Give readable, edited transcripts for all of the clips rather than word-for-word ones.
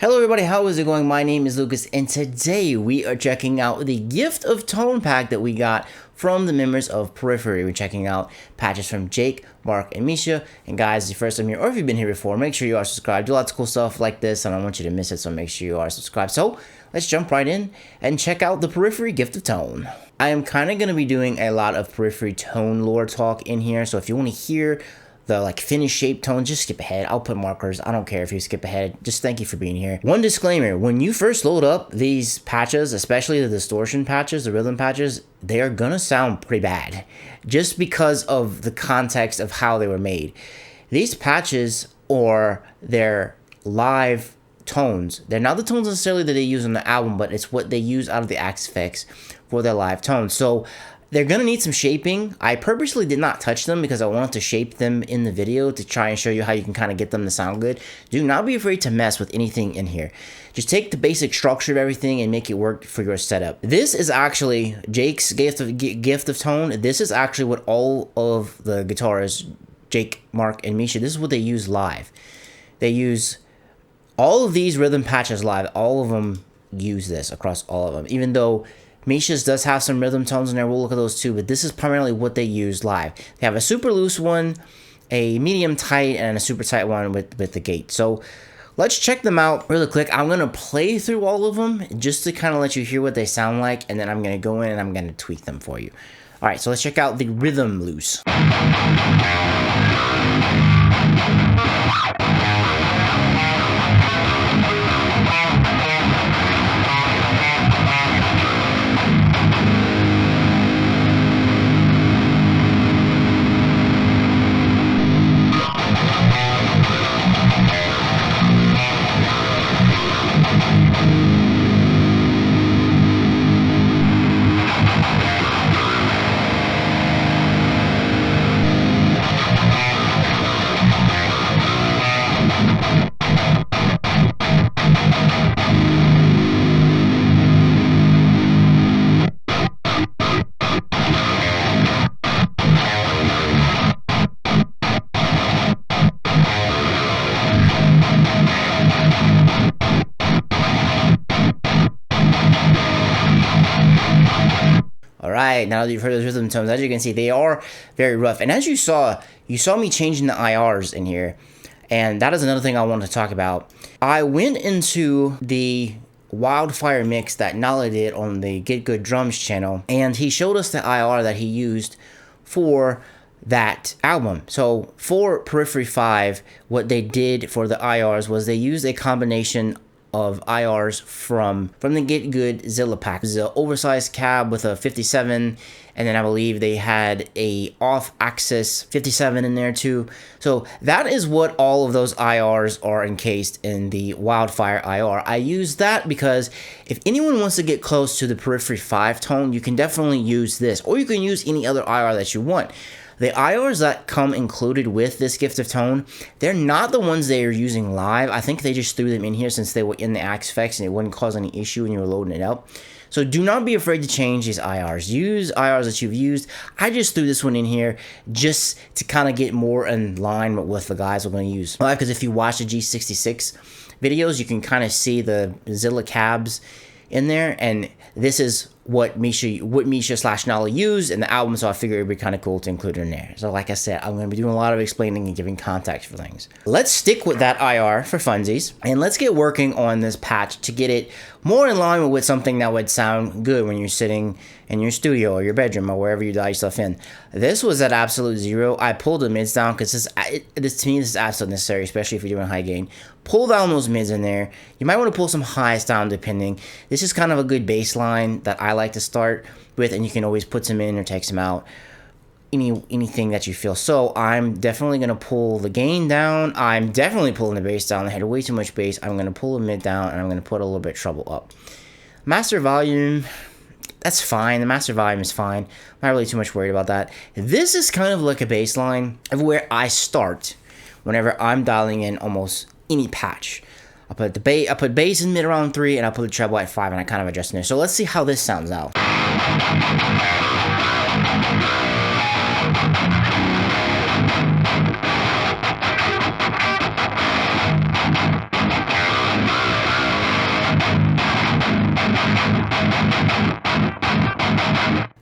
Hello everybody, how is it going? My name is Lucas and today we are checking out the Gift of Tone pack that we got from the members of Periphery. We're checking out patches from Jake, Mark, and Misha. And guys, if you're first time here or if you've been here before, make sure you are subscribed. Do lots of cool stuff like this and I don't want you to miss it, so make sure you are subscribed. So let's jump right in and check out the Periphery Gift of Tone. I am kind of going to be doing a lot of Periphery tone lore talk in here, so if you want to hear the finished shape tone, just skip ahead. I'll put markers. I don't care if you skip ahead. Just thank you for being here. One disclaimer, when you first load up these patches, especially the distortion patches, the rhythm patches, they are gonna sound pretty bad just because of the context of how they were made. These patches or their live tones, they're not the tones necessarily that they use on the album, but it's what they use out of the Axe for their live tones. So they're going to need some shaping. I purposely did not touch them because I wanted to shape them in the video to try and show you how you can kind of get them to sound good. Do not be afraid to mess with anything in here. Just take the basic structure of everything and make it work for your setup. This is actually Jake's gift of tone. This is actually what all of the guitarists, Jake, Mark, and Misha, this is what they use live. They use all of these rhythm patches live. All of them use this across all of them, even though Misha's does have some rhythm tones in there. We'll look at those too, but this is primarily what they use live. They have a super loose one, a medium tight, and a super tight one with the gate. So let's check them out really quick. I'm going to play through all of them just to kind of let you hear what they sound like, and then I'm going to go in and I'm going to tweak them for you. All right, so let's check out the rhythm loose. Alright, now that you've heard those rhythm tones, as you can see, they are very rough. And as you saw me changing the IRs in here. And that is another thing I wanted to talk about. I went into the Wildfire mix that Nala did on the Get Good Drums channel, and he showed us the IR that he used for that album. So for Periphery 5, what they did for the IRs was they used a combination of IRs from the Get Good Zilla pack. It was an oversized cab with a 57, and then I believe they had a off-axis 57 in there too. So that is what all of those IRs are encased in the Wildfire IR. I use that because if anyone wants to get close to the Periphery 5 tone, you can definitely use this, or you can use any other IR that you want. The IRs that come included with this Gift of Tone, they're not the ones they are using live. I think they just threw them in here since they were in the Axe and it wouldn't cause any issue when you were loading it up. So do not be afraid to change these IRs. Use IRs that you've used. I just threw this one in here just to kind of get more in line with what the guys are going to use. Because if you watch the G66 videos, you can kind of see the Zilla cabs in there, and this is what Misha/Nala used in the album, so I figured it'd be kind of cool to include it in there. So like I said, I'm going to be doing a lot of explaining and giving context for things. Let's stick with that IR for funsies, and let's get working on this patch to get it more in line with something that would sound good when you're sitting in your studio or your bedroom or wherever you dial yourself in. This was at absolute zero. I pulled the mids down because to me this is absolutely necessary, especially if you're doing high gain. Pull down those mids in there. You might want to pull some highs down depending. This is kind of a good baseline that I like to start with, and you can always put some in or take some out. Anything that you feel. So I'm definitely going to pull the gain down. I'm definitely pulling the bass down. I had way too much bass. I'm going to pull the mid down, and I'm going to put a little bit treble up. Master volume, that's fine. The master volume is fine. I'm not really too much worried about that. This is kind of like a baseline of where I start whenever I'm dialing in almost any patch. I put bass in mid around 3, and I put the treble at 5, and I kind of adjust in there. So let's see how this sounds out.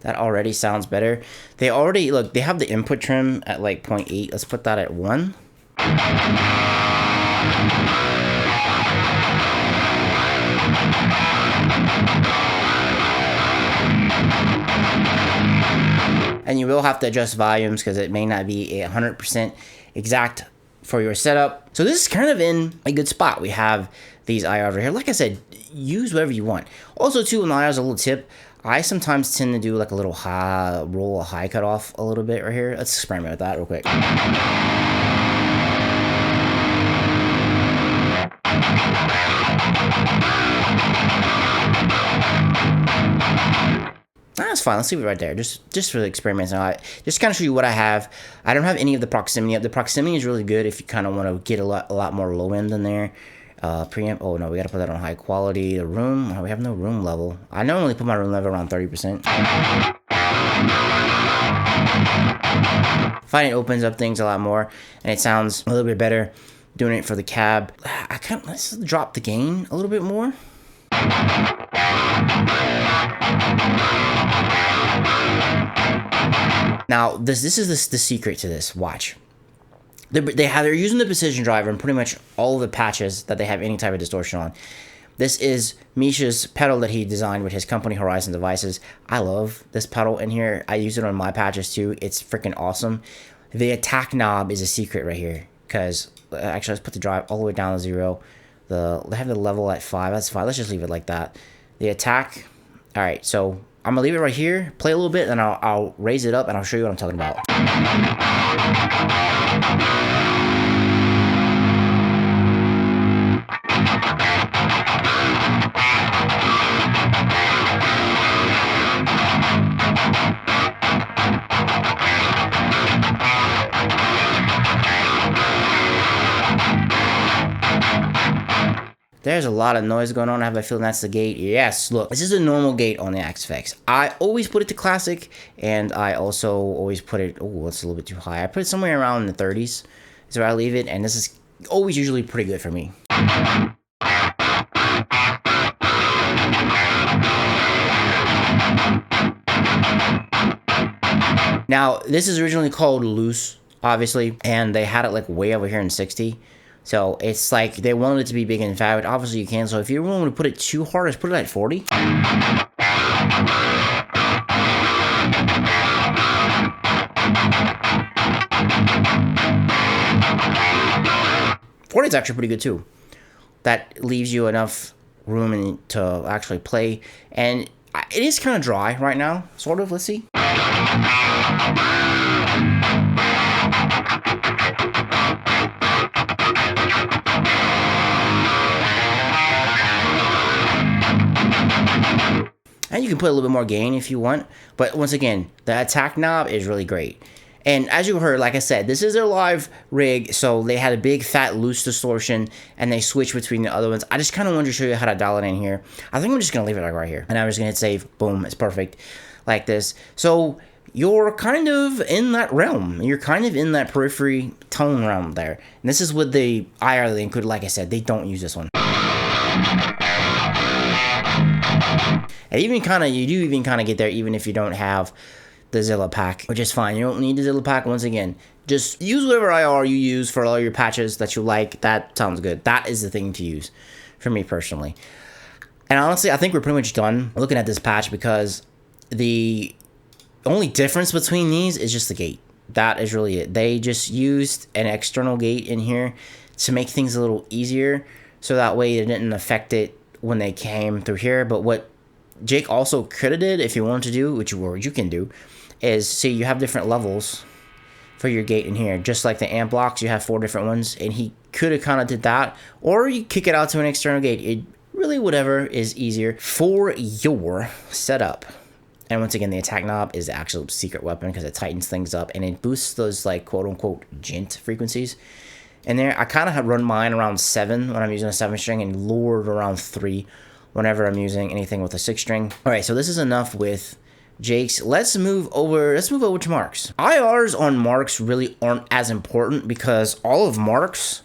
That already sounds better. They already, look, they have the input trim at like 0.8. Let's put that at 1. And you will have to adjust volumes because it may not be 100% exact for your setup. So this is kind of in a good spot. We have these IRs right here. Like I said, use whatever you want. Also too, in the IRs, a little tip, I sometimes tend to do like a little high, roll a high cut off a little bit right here. Let's experiment with that real quick. That's fine. Let's leave it right there. Just for the experiments. Just kind of show you what I have. I don't have any of the proximity up. The proximity is really good if you kind of want to get a lot more low end in there. Preamp. Oh no, we got to put that on high quality. The room. Oh, we have no room level. I normally put my room level around 30%. Find it opens up things a lot more, and it sounds a little bit better. Doing it for the cab. Let's drop the gain a little bit more. Now, this is the secret to this. Watch. They're using the precision driver and pretty much all of the patches that they have any type of distortion on. This is Misha's pedal that he designed with his company Horizon Devices. I love this pedal in here. I use it on my patches too. It's freaking awesome. The attack knob is a secret right here because actually let's put the drive all the way down to 0. They have the level at 5. That's fine. Let's just leave it like that. The attack. All right, so I'm gonna leave it right here, play a little bit, and I'll raise it up and I'll show you what I'm talking about. There's a lot of noise going on. I have a feeling that's the gate. Yes, look, this is a normal gate on the Axe-Fx. I always put it to classic, and I also always put it, oh, it's a little bit too high. I put it somewhere around in the 30s. Is where I leave it, and this is always usually pretty good for me. Now, this is originally called loose, obviously, and they had it like way over here in 60. So it's like they wanted it to be big and fat. Obviously you can. So if you're willing to put it too hard, just put it at 40. 40 is actually pretty good too. That leaves you enough room to actually play. And it is kind of dry right now, sort of. Let's see. And you can put a little bit more gain if you want. But once again, the attack knob is really great. And as you heard, like I said, this is their live rig, so they had a big, fat, loose distortion, and they switched between the other ones. I just kind of wanted to show you how to dial it in here. I think I'm just going to leave it like right here. And I'm just going to hit save. Boom. It's perfect. Like this. So you're kind of in that realm. You're kind of in that periphery tone realm there. And this is with the IR they include. Like I said, they don't use this one. And even kind of, you do even kind of get there even if you don't have the Zilla pack, which is fine. You don't need the Zilla pack. Once again, just use whatever IR you use for all your patches that you like. That sounds good. That is the thing to use for me personally. And honestly, I think we're pretty much done looking at this patch because the only difference between these is just the gate. That is really it. They just used an external gate in here to make things a little easier, so that way it didn't affect it when they came through here. But what Jake also could have did, if you wanted to do, which you can do, is see you have different levels for your gate in here. Just like the amp blocks, you have 4 different ones, and he could have kind of did that. Or you kick it out to an external gate. It really, whatever is easier for your setup. And once again, the attack knob is the actual secret weapon because it tightens things up and it boosts those like quote-unquote gent frequencies. And there, I kind of have run mine around 7 when I'm using a 7-string and lowered around 3 whenever I'm using anything with a 6-string. All right, so this is enough with Jake's. Let's move over to Mark's. IRs on Mark's really aren't as important because all of Mark's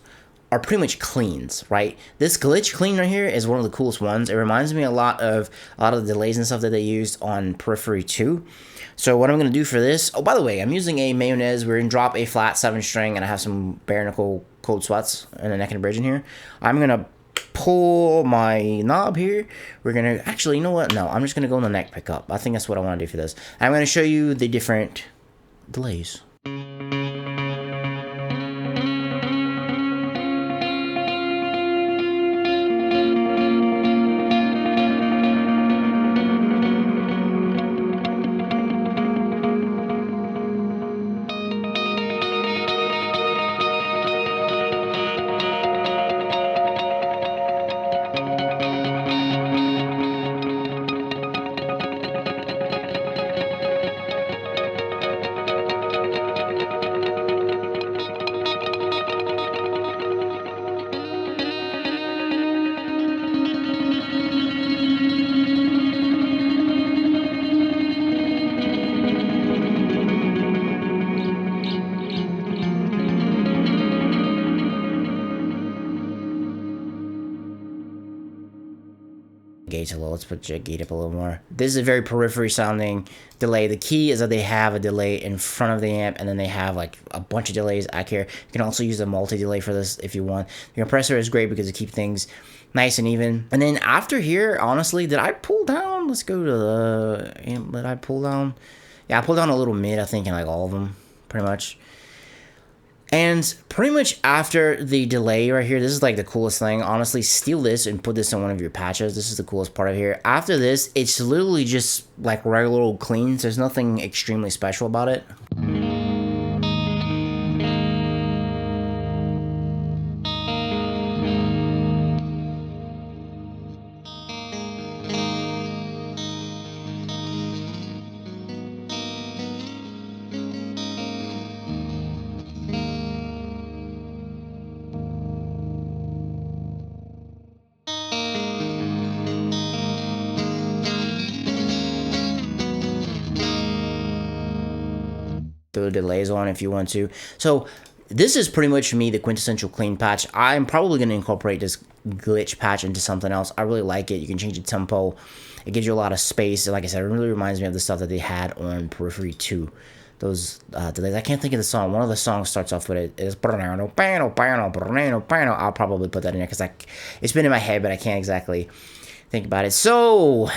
are pretty much cleans, right? This glitch clean right here is one of the coolest ones. It reminds me a lot of the delays and stuff that they used on Periphery 2. So what I'm going to do for this, oh, by the way, I'm using a mayonnaise. We're going to drop a flat 7-string, and I have some bare knuckle cold sweats and a neck and a bridge in here. I'm going to pull my knob here. We're going to, actually, you know what? No, I'm just going to go in the neck pickup. I think that's what I want to do for this. I'm going to show you the different delays. Gauge a little. Let's put the gate up a little more. This is a very periphery sounding delay. The key is that they have a delay in front of the amp, and then they have like a bunch of delays back here. You can also use a multi-delay for this if you want. The compressor is great because it keeps things nice and even. And then after here, honestly, did I pull down? Let's go to the amp. Did I pull down? Yeah, I pulled down a little mid, I think, in like all of them, pretty much. And pretty much after the delay right here, this is like the coolest thing. Honestly, steal this and put this in one of your patches. This is the coolest part of here. After this, it's literally just like regular old cleans. There's nothing extremely special about it. The delays on if you want to. So this is pretty much me, the quintessential clean patch. I'm probably going to incorporate this glitch patch into something else. I really like it. You can change the tempo. It gives you a lot of space. And like I said, it really reminds me of the stuff that they had on Periphery 2. Those delays. I can't think of the song. One of the songs starts off with it. It's I'll probably put that in there because it's been in my head, but I can't exactly think about it. So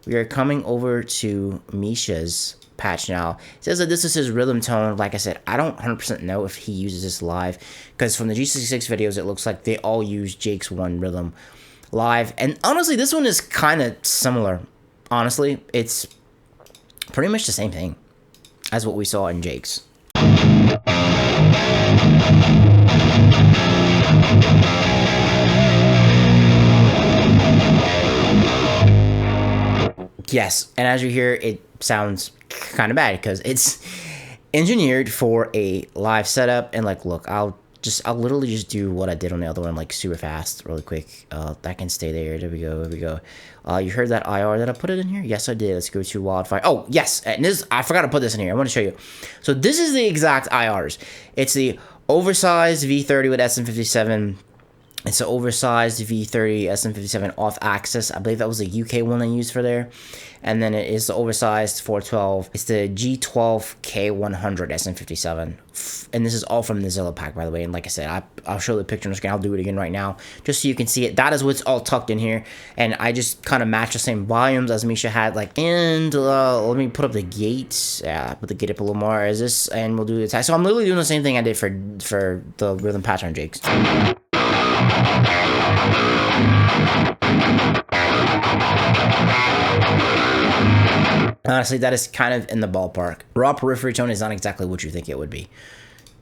we are coming over to Misha's patch now. It says that this is his rhythm tone. Like I said, I don't 100% know if he uses this live, because from the G66 videos, it looks like they all use Jake's one rhythm live. And honestly, this one is kind of similar. Honestly, it's pretty much the same thing as what we saw in Jake's. Yes, and as you hear, it sounds kind of bad because it's engineered for a live setup. And like, look, I'll literally just do what I did on the other one, like super fast, really quick. That can stay there. There we go. There we go. You heard that IR that I put it in here? Yes, I did. Let's go to Wildfire. Oh, yes. And this, I forgot to put this in here. I want to show you. So this is the exact IRs. It's the oversized V30 with SM57. It's an oversized V30 SM57 off axis. I believe that was the UK one they used for there. And then it is the oversized 412. It's the G12K100 SM57. And this is all from the Zilla pack, by the way. And like I said, I'll show the picture on the screen. I'll do it again right now, just so you can see it. That is what's all tucked in here. And I just kind of match the same volumes as Misha had. Like, and let me put up the gates. Yeah, put the gate up a little more. Is this? And we'll do the tag. So I'm literally doing the same thing I did for the rhythm patch on Jake's. Honestly, that is kind of in the ballpark. Raw periphery tone is not exactly what you think it would be.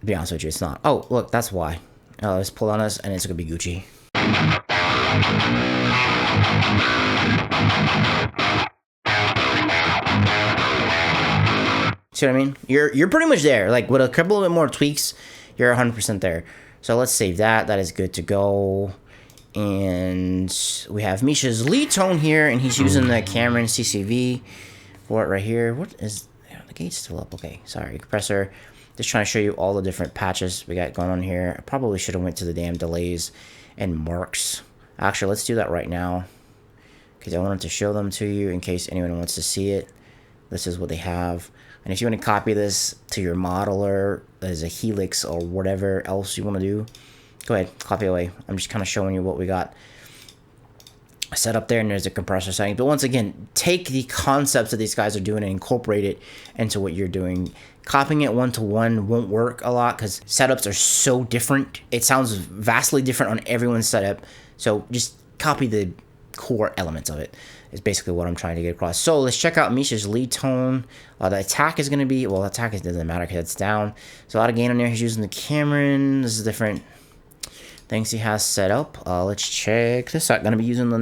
To be honest with you, it's not. Oh, look, that's why. Let's pull on this, and it's gonna be Gucci. See what I mean? You're pretty much there. Like, with a couple of bit more tweaks, you're 100% there. So let's save that. That is good to go. And we have Misha's lead tone here, and he's using the Cameron CCV for it right here. What is... The gate's still up. Okay, sorry. Compressor. Just trying to show you all the different patches we got going on here. I probably should have went to the damn delays and marks. Actually, let's do that right now, because I wanted to show them to you in case anyone wants to see it. This is what they have. And if you want to copy this to your modeler as a helix or whatever else you want to do, go ahead, copy away. I'm just kind of showing you what we got set up there, and there's a compressor setting. But once again, take the concepts that these guys are doing and incorporate it into what you're doing. Copying it one-to-one won't work a lot because setups are so different. It sounds vastly different on everyone's setup. So just copy the core elements of it is basically what I'm trying to get across. So let's check out Misha's lead tone. The attack is going to be, well, attack doesn't matter because it's down. So a lot of gain on there. He's using the Cameron. This is different things he has set up. Let's check this out. Going to be using the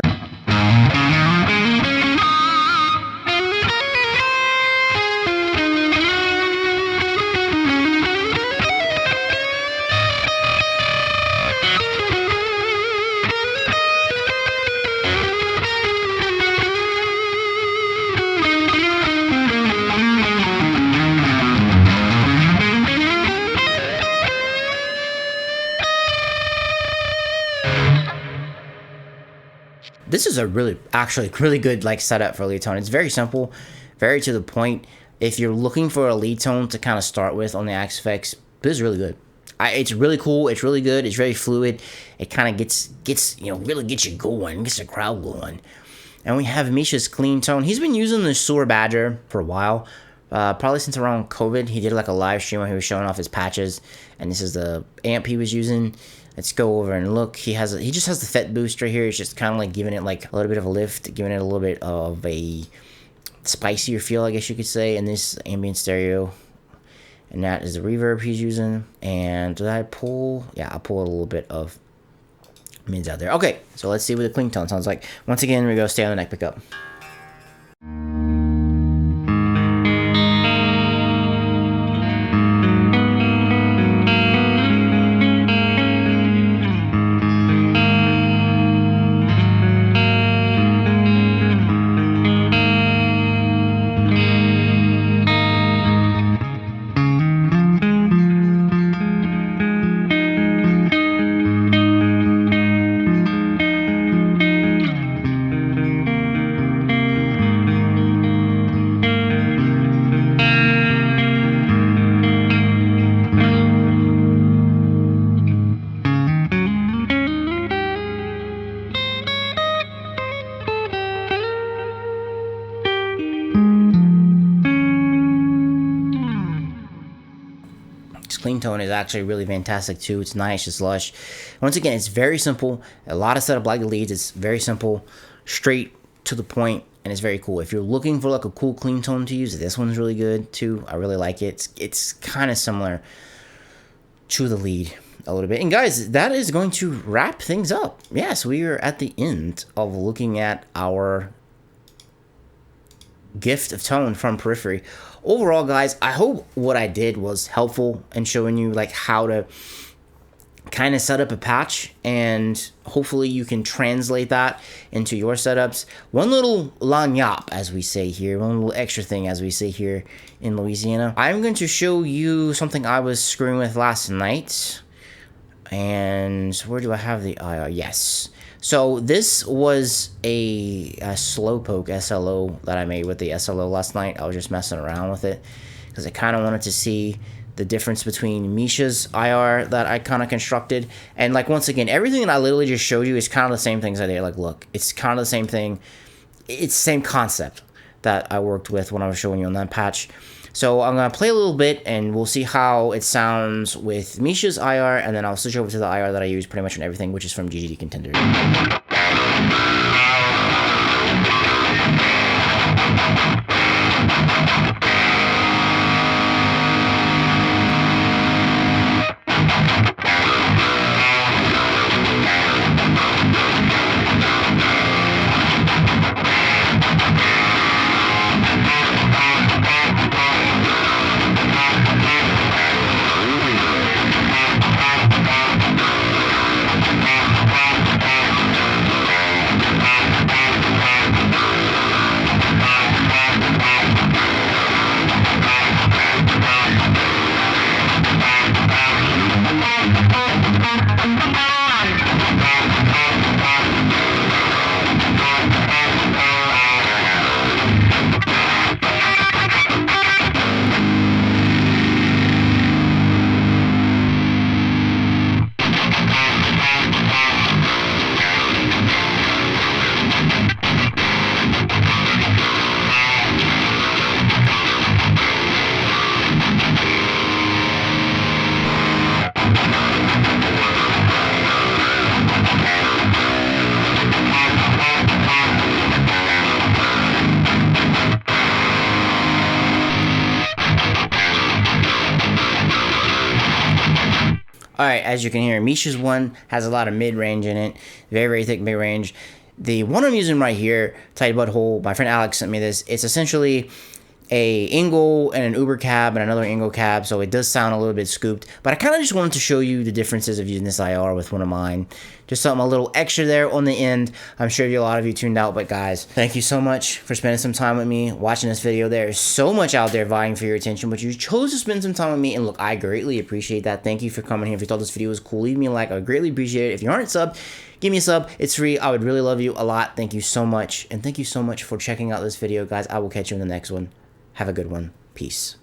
This is a actually really good like setup for lead tone. It's very simple, very to the point. If you're looking for a lead tone to kind of start with on the Axe FX, this is really good. It's really cool. It's really good. It's very fluid. It kind of gets really gets you going, gets the crowd going. And we have Misha's clean tone. He's been using the Sewer Badger for a while, probably since around COVID. He did like a live stream where he was showing off his patches, and this is the amp he was using. Let's go over and look. He just has the FET booster here. It's just kind of like giving it like a little bit of a lift, giving it a little bit of a spicier feel, I guess you could say. And this ambient stereo, and that is the reverb he's using. And did I pull? Yeah, I pulled a little bit of mids out there. Okay, so let's see what the clean tone sounds like. Once again, we go stay on the neck pickup. Clean tone is actually really fantastic too. It's nice, it's lush. Once again, it's very simple. A lot of setup like the leads. It's very simple, straight to the point, and it's very cool. If you're looking for like a cool clean tone to use, this one's really good too. I really like it. It's kind of similar to the lead a little bit. And guys, that is going to wrap things up. Yes, we are at the end of looking at our gift of tone from Periphery. Overall, guys, I hope what I did was helpful in showing you like how to kind of set up a patch, and hopefully you can translate that into your setups. One little lagniappe, as we say here, one little extra thing, as we say here in Louisiana. I'm going to show you something I was screwing with last night. And where do I have the IR? Yes. So this was a SLOpoke SLO that I made with the SLO last night. I was just messing around with it because I kind of wanted to see the difference between Misha's IR that I kind of constructed. And like, once again, everything that I literally just showed you is kind of the same things I did. Like, look, it's kind of the same thing. It's the same concept that I worked with when I was showing you on that patch. So I'm going to play a little bit, and we'll see how it sounds with Misha's IR, and then I'll switch over to the IR that I use pretty much on everything, which is from GGD Contender. Alright, as you can hear, Misha's one has a lot of mid-range in it. Very, very thick mid-range. The one I'm using right here, tight butthole, my friend Alex sent me this. It's essentially a Ingle and an Uber cab and another Ingle cab, so it does sound a little bit scooped. But I kind of just wanted to show you the differences of using this IR with one of mine. Just something a little extra there on the end. I'm sure a lot of you tuned out, but guys, thank you so much for spending some time with me, watching this video. There is so much out there vying for your attention, but you chose to spend some time with me, and look, I greatly appreciate that. Thank you for coming here. If you thought this video was cool, leave me a like. I would greatly appreciate it. If you aren't subbed, give me a sub. It's free. I would really love you a lot. Thank you so much, and thank you so much for checking out this video, guys. I will catch you in the next one. Have a good one. Peace.